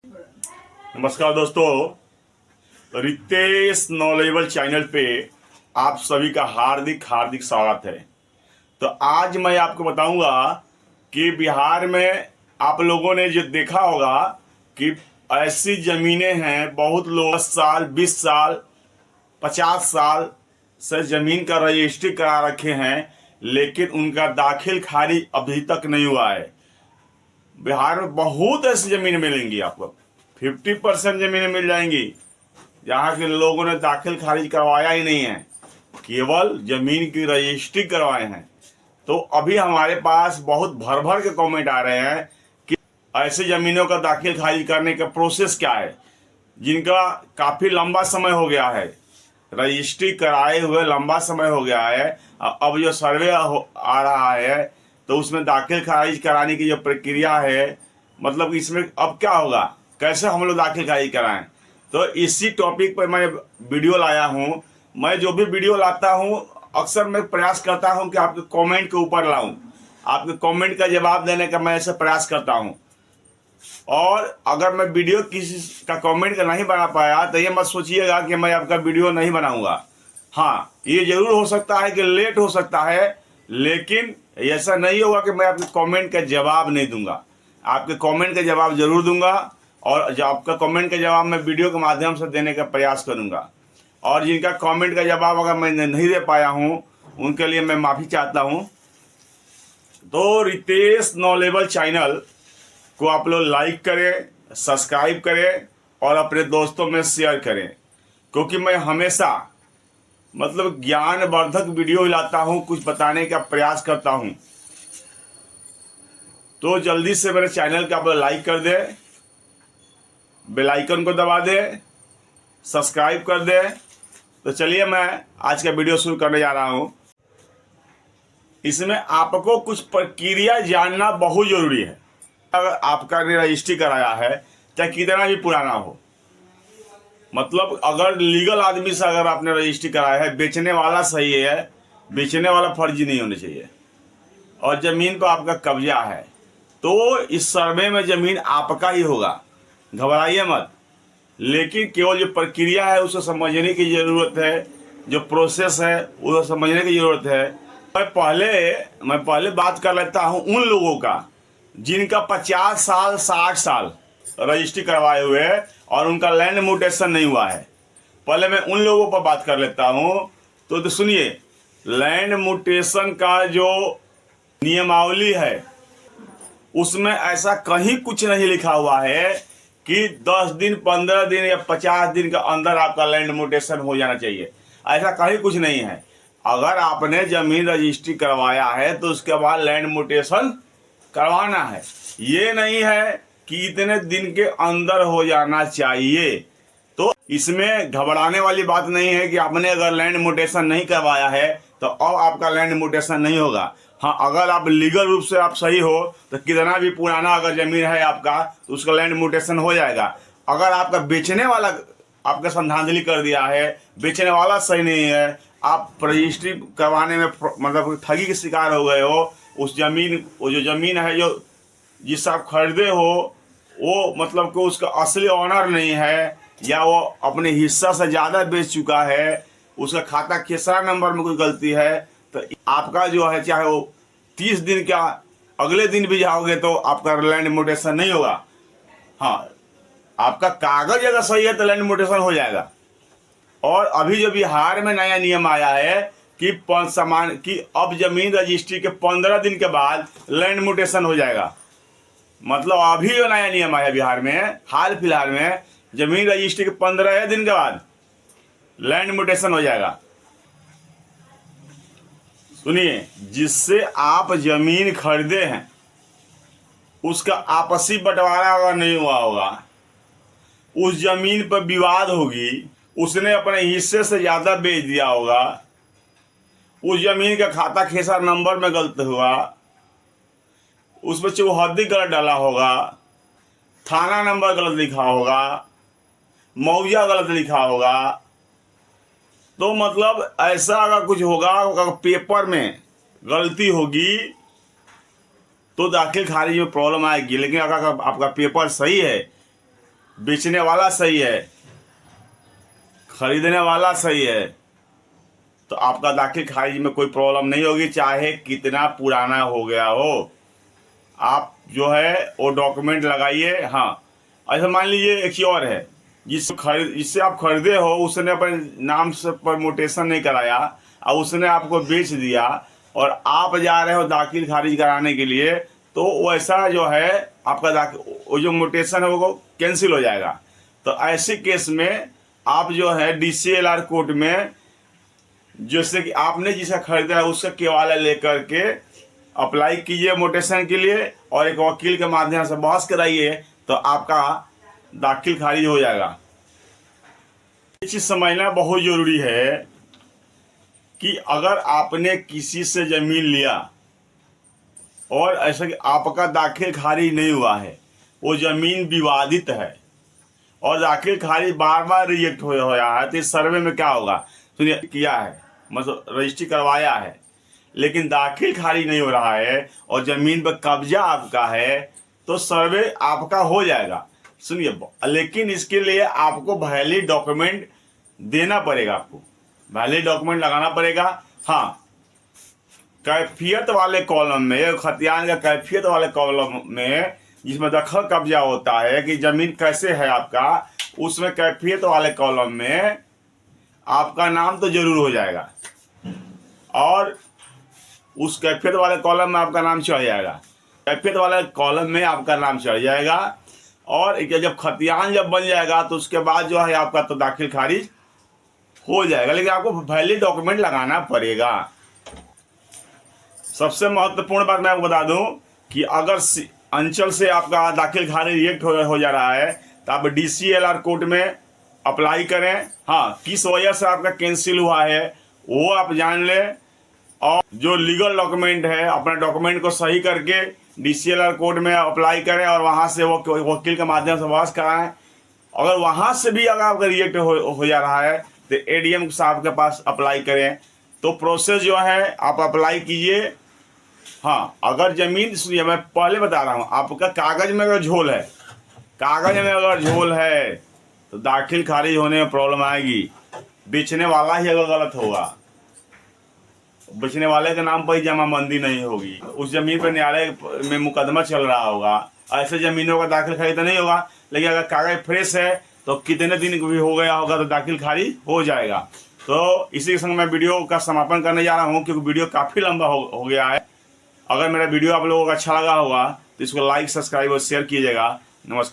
नमस्कार दोस्तों, Ritesh knowledgeable channel पे आप सभी का हार्दिक हार्दिक स्वागत है। तो आज मैं आपको बताऊंगा कि बिहार में आप लोगों ने जो देखा होगा कि ऐसी ज़मीनें हैं, बहुत लोग 10 साल 20 साल 50 साल से ज़मीन का रजिस्ट्री करा रखे हैं, लेकिन उनका दाखिल खारिज अभी तक नहीं हुआ है। बिहार में बहुत ऐसी ज़मीन मिलेंगी, आपको 50% ज़मीनें मिल जाएंगी जहाँ के लोगों ने दाखिल खारिज करवाया ही नहीं है, केवल ज़मीन की रजिस्ट्री करवाए हैं। तो अभी हमारे पास बहुत भर भर के कमेंट आ रहे हैं कि ऐसे ज़मीनों का दाखिल खारिज करने का प्रोसेस क्या है, जिनका काफ़ी लंबा समय हो गया है, रजिस्ट्री कराए हुए लंबा समय हो गया है। अब जो सर्वे आ रहा है तो उसमें दाखिल खारिज कराने की जो प्रक्रिया है, मतलब इसमें अब क्या होगा, कैसे हम लोग दाखिल खारिज कराएं। तो इसी टॉपिक पर मैं वीडियो लाया हूं। मैं जो भी वीडियो लाता हूं, अक्सर मैं प्रयास करता हूं कि आपके कमेंट के ऊपर लाऊं, आपके कमेंट का जवाब देने का मैं ऐसे प्रयास करता हूं। और अगर मैं वीडियो किसी का कमेंट का नहीं बना पाया तो ये मत सोचिएगा कि मैं आपका वीडियो नहीं बनाऊंगा। हाँ, ये जरूर हो सकता है कि लेट हो सकता है, लेकिन ऐसा नहीं होगा कि मैं आपके कमेंट का जवाब नहीं दूंगा। आपके कमेंट का जवाब जरूर दूंगा, और जो आपका कमेंट का जवाब मैं वीडियो के माध्यम से देने का प्रयास करूंगा। और जिनका कमेंट का जवाब अगर मैं नहीं दे पाया हूं, उनके लिए मैं माफ़ी चाहता हूं। तो रितेश नॉलेजेबल चैनल को आप लोग लाइक करें, सब्सक्राइब करें और अपने दोस्तों में शेयर करें, क्योंकि मैं हमेशा मतलब ज्ञानवर्धक वीडियो लाता हूं, कुछ बताने का प्रयास करता हूं। तो जल्दी से मेरे चैनल का आप लाइक कर दें, बेल आइकन को दबा दें, सब्सक्राइब कर दें। तो चलिए मैं आज का वीडियो शुरू करने जा रहा हूं। इसमें आपको कुछ प्रक्रिया जानना बहुत ज़रूरी है। अगर आपका रजिस्ट्री कराया है, चाहे कितना भी पुराना हो, मतलब अगर लीगल आदमी से अगर आपने रजिस्ट्री कराया है, बेचने वाला सही है, बेचने वाला फर्जी नहीं होना चाहिए, और ज़मीन पर आपका कब्जा है, तो इस सर्वे में ज़मीन आपका ही होगा, घबराइए मत। लेकिन केवल जो प्रक्रिया है उसको समझने की ज़रूरत है, जो प्रोसेस है उसको समझने की ज़रूरत है। मैं पहले बात कर लेता हूँ उन लोगों का जिनका 50 साल 60 साल रजिस्ट्री करवाए हुए है और उनका लैंड म्यूटेशन नहीं हुआ है। पहले मैं उन लोगों पर बात कर लेता हूँ। तो सुनिए, लैंड म्यूटेशन का जो नियमावली है उसमें ऐसा कहीं कुछ नहीं लिखा हुआ है कि 10 दिन 15 दिन या 50 दिन के अंदर आपका लैंड म्यूटेशन हो जाना चाहिए। ऐसा कहीं कुछ नहीं है। अगर आपने ज़मीन रजिस्ट्री करवाया है तो उसके बाद लैंड म्यूटेशन करवाना है। ये नहीं है कि इतने दिन के अंदर हो जाना चाहिए। तो इसमें घबराने वाली बात नहीं है कि आपने अगर लैंड म्यूटेशन नहीं करवाया है तो अब आपका लैंड म्यूटेशन नहीं होगा। हाँ, अगर आप लीगल रूप से आप सही हो तो कितना भी पुराना अगर ज़मीन है आपका तो उसका लैंड म्यूटेशन हो जाएगा। अगर आपका बेचने वाला आपका संधांधली कर दिया है, बेचने वाला सही नहीं है, आप रजिस्ट्री करवाने में मतलब ठगी के शिकार हो गए हो, वो जो ज़मीन है जो जिससे आप खरीदे हो वो मतलब कि उसका असली ऑनर नहीं है, या वो अपने हिस्सा से ज़्यादा बेच चुका है, उसका खाता खेसरा नंबर में कोई गलती है, तो आपका जो है चाहे वो 30 दिन का अगले दिन भी जाओगे तो आपका लैंड म्यूटेशन नहीं होगा। हाँ, आपका कागज अगर सही है तो लैंड म्यूटेशन हो जाएगा। और अभी जो बिहार में नया नियम आया है कि अब जमीन रजिस्ट्री के 15 दिन के बाद लैंड म्यूटेशन हो जाएगा। मतलब अभी जो नया नियम आया बिहार में हाल फिलहाल में, जमीन रजिस्ट्री के 15 दिन के बाद लैंड म्यूटेशन हो जाएगा। सुनिए, जिससे आप जमीन खरीदे हैं उसका आपसी बंटवारा अगर नहीं हुआ होगा, उस जमीन पर विवाद होगी, उसने अपने हिस्से से ज़्यादा बेच दिया होगा, उस जमीन का खाता खेसरा नंबर में गलत हुआ, उसमें चौहद्दी गलत डाला होगा, थाना नंबर गलत लिखा होगा, मौजा गलत लिखा होगा, तो मतलब ऐसा अगर कुछ होगा, अगर पेपर में गलती होगी तो दाखिल खारिज में प्रॉब्लम आएगी। लेकिन अगर आपका पेपर सही है बेचने वाला सही है, खरीदने वाला सही है, तो आपका दाखिल खारिज में कोई प्रॉब्लम नहीं होगी, चाहे कितना पुराना हो गया हो। आप जो है वो डॉक्यूमेंट लगाइए। हाँ, ऐसा मान लीजिए एक ही और है, जिससे आप खरीदे हो, उसने अपने नाम से परमोटेशन नहीं कराया और उसने आपको बेच दिया और आप जा रहे हो दाखिल खारिज कराने के लिए, तो वैसा जो है आपका वो जो मोटेशन है वो कैंसिल हो जाएगा। तो ऐसे केस में आप जो है DCLR कोर्ट में, जैसे कि आपने जिसे खरीदा है उसका केवाला लेकर के अप्लाई कीजिए मोटेशन के लिए और एक वकील के माध्यम से बहस कराइए, तो आपका दाखिल खारिज हो जाएगा। ये चीज़ समझना बहुत ज़रूरी है कि अगर आपने किसी से ज़मीन लिया और ऐसा कि आपका दाखिल खारिज नहीं हुआ है, वो ज़मीन विवादित है और दाखिल खारिज बार बार रिजेक्ट हो रहा है, तो इस सर्वे में क्या होगा? सुनिए, किया है मतलब रजिस्ट्री करवाया है, लेकिन दाखिल खारिज नहीं हो रहा है और ज़मीन पर कब्जा आपका है, तो सर्वे आपका हो जाएगा। सुनिए, लेकिन इसके लिए आपको वैलिड डॉक्यूमेंट देना पड़ेगा, आपको वैलिड डॉक्यूमेंट लगाना पड़ेगा। हाँ, कैफियत वाले कॉलम में, खतियान का कैफियत वाले कॉलम में जिसमें दखल कब्जा होता है कि ज़मीन कैसे है आपका, उसमें कैफियत वाले कॉलम में आपका नाम तो जरूर हो जाएगा और उस कैफियत वाले कॉलम में आपका नाम चढ़ जाएगा, कैफियत वाले कॉलम में आपका नाम चढ़ जाएगा। और जब खतियान जब बन जाएगा तो उसके बाद जो है आपका तो दाखिल खारिज हो जाएगा, लेकिन आपको वैलिड डॉक्यूमेंट लगाना पड़ेगा। सबसे महत्वपूर्ण बात मैं आपको बता दूं कि अगर अंचल से आपका दाखिल खारिज रिजेक्ट हो जा रहा है, तो आप DCLR कोर्ट में अप्लाई करें। हाँ, किस वजह से आपका कैंसिल हुआ है वो आप जान लें और जो लीगल डॉक्यूमेंट है अपने डॉक्यूमेंट को सही करके DCLR कोर्ट में अप्लाई करें और वहाँ से वो वकील के माध्यम से बहस कराएं। अगर वहाँ से भी अगर आपका रिजेक्ट हो जा रहा है तो ADM साहब के पास अप्लाई करें। तो प्रोसेस जो है आप अप्लाई कीजिए। हाँ, अगर ज़मीन, सुनिए मैं पहले बता रहा हूँ, आपका कागज़ में अगर झोल है, कागज़ में अगर झोल है तो दाखिल खारिज होने में प्रॉब्लम आएगी। बेचने वाला ही अगर गलत होगा, बेचने वाले के नाम पर ही जमाबंदी नहीं होगी, उस ज़मीन पर न्यायालय में मुकदमा चल रहा होगा, ऐसे ज़मीनों का दाखिल खारिज तो नहीं होगा। लेकिन अगर कागज़ फ्रेश है तो कितने दिन भी हो गया होगा तो दाखिल खारिज हो जाएगा। तो इसी के संग मैं वीडियो का समापन करने जा रहा हूँ, क्योंकि वीडियो काफ़ी लंबा हो गया है। अगर मेरा वीडियो आप लोगों को अच्छा लगा होगा तो इसको लाइक, सब्सक्राइब और शेयर कीजिएगा। नमस्कार।